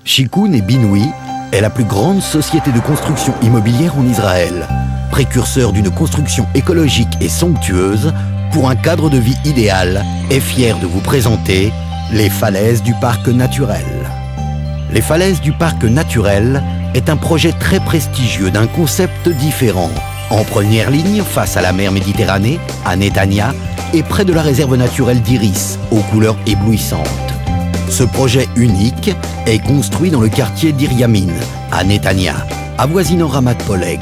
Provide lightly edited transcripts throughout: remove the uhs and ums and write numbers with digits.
Shikun & Binwi est la plus grande société de construction immobilière en Israël, précurseur d'une construction écologique et somptueuse pour un cadre de vie idéal, est fier de vous présenter les falaises du parc naturel. Les falaises du parc naturel est un projet très prestigieux d'un concept différent, en première ligne face à la mer Méditerranée, à Netanya, et près de la réserve naturelle d'Iris, aux couleurs éblouissantes. Ce projet unique est construit dans le quartier d'Ir Yamin, à Netanya, avoisinant Ramat Poleg.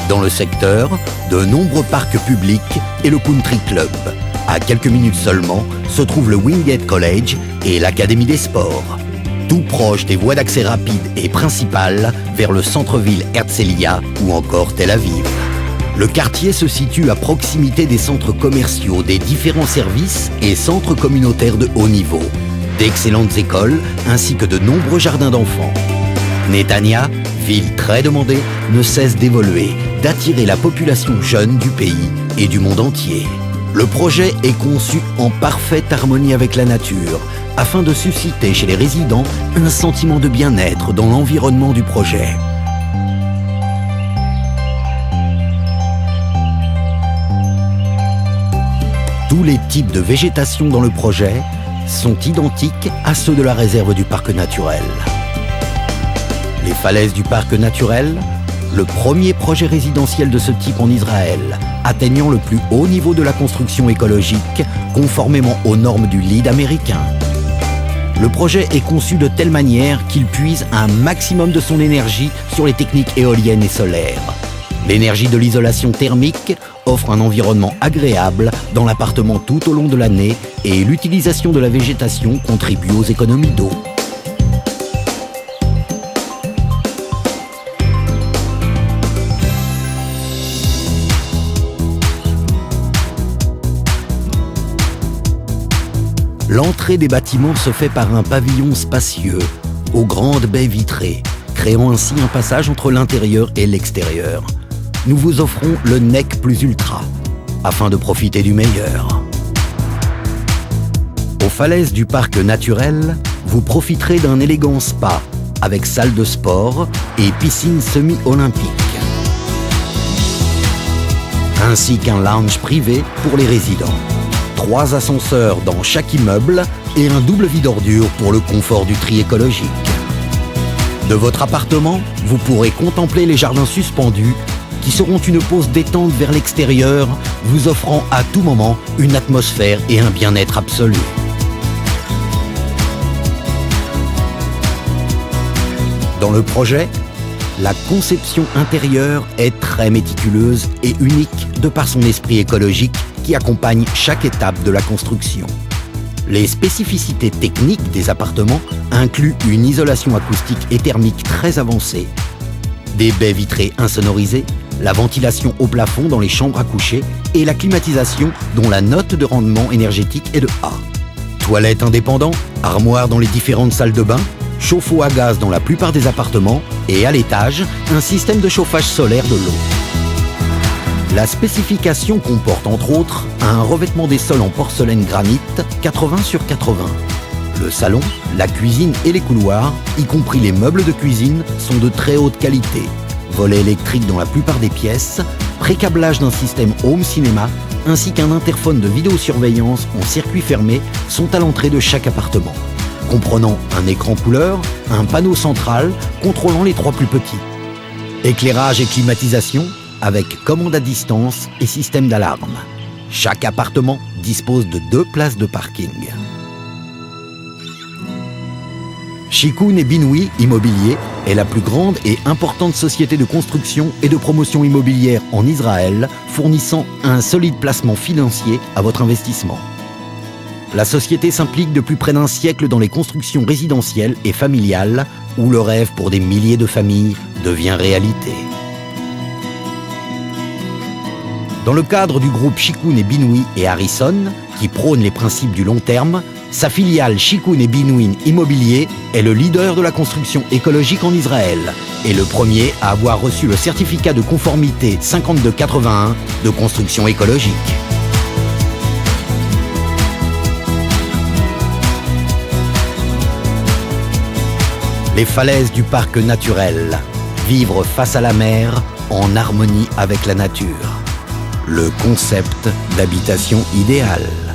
Dans le secteur, de nombreux parcs publics et le Country Club. À quelques minutes seulement se trouve le Wingate College et l'Académie des sports. Tout proche des voies d'accès rapides et principales vers le centre-ville Herzliya ou encore Tel Aviv. Le quartier se situe à proximité des centres commerciaux, des différents services et centres communautaires de haut niveau, d'excellentes écoles ainsi que de nombreux jardins d'enfants. Netanya, ville très demandée, ne cesse d'évoluer, d'attirer la population jeune du pays et du monde entier. Le projet est conçu en parfaite harmonie avec la nature, afin de susciter chez les résidents un sentiment de bien-être dans l'environnement du projet. Tous les types de végétation dans le projet sont identiques à ceux de la réserve du parc naturel. Les falaises du parc naturel, le premier projet résidentiel de ce type en Israël, atteignant le plus haut niveau de la construction écologique, conformément aux normes du LEED américain. Le projet est conçu de telle manière qu'il puise un maximum de son énergie sur les techniques éoliennes et solaires. L'énergie de l'isolation thermique offre un environnement agréable dans l'appartement tout au long de l'année et l'utilisation de la végétation contribue aux économies d'eau. L'entrée des bâtiments se fait par un pavillon spacieux, aux grandes baies vitrées, créant ainsi un passage entre l'intérieur et l'extérieur. Nous vous offrons le NEC Plus Ultra, afin de profiter du meilleur. Aux falaises du parc naturel, vous profiterez d'un élégant spa, avec salle de sport et piscine semi-olympique, ainsi qu'un lounge privé pour les résidents. 3 ascenseurs dans chaque immeuble et un double vide ordures pour le confort du tri écologique. De votre appartement, vous pourrez contempler les jardins suspendus qui seront une pause détente vers l'extérieur, vous offrant à tout moment une atmosphère et un bien-être absolu. Dans le projet, la conception intérieure est très méticuleuse et unique de par son esprit écologique qui accompagne chaque étape de la construction. Les spécificités techniques des appartements incluent une isolation acoustique et thermique très avancée, des baies vitrées insonorisées, la ventilation au plafond dans les chambres à coucher et la climatisation dont la note de rendement énergétique est de A. Toilettes indépendantes, armoires dans les différentes salles de bain, chauffe-eau à gaz dans la plupart des appartements et à l'étage, un système de chauffage solaire de l'eau. La spécification comporte entre autres un revêtement des sols en porcelaine granit 80/80. Le salon, la cuisine et les couloirs, y compris les meubles de cuisine, sont de très haute qualité. Volets électriques dans la plupart des pièces, pré-câblage d'un système home cinéma ainsi qu'un interphone de vidéosurveillance en circuit fermé sont à l'entrée de chaque appartement, comprenant un écran couleur, un panneau central contrôlant les 3 plus petits. Éclairage et climatisation avec commande à distance et système d'alarme. Chaque appartement dispose de 2 places de parking. Shikun & Binwi Immobilier est la plus grande et importante société de construction et de promotion immobilière en Israël, fournissant un solide placement financier à votre investissement. La société s'implique depuis près d'un siècle dans les constructions résidentielles et familiales, où le rêve pour des milliers de familles devient réalité. Dans le cadre du groupe Shikun & Binwi et Harrison, qui prône les principes du long terme, sa filiale Shikun & Binwi Immobilier est le leader de la construction écologique en Israël et le premier à avoir reçu le certificat de conformité 5281 de construction écologique. Les falaises du parc naturel. Vivre face à la mer en harmonie avec la nature. Le concept d'habitation idéale.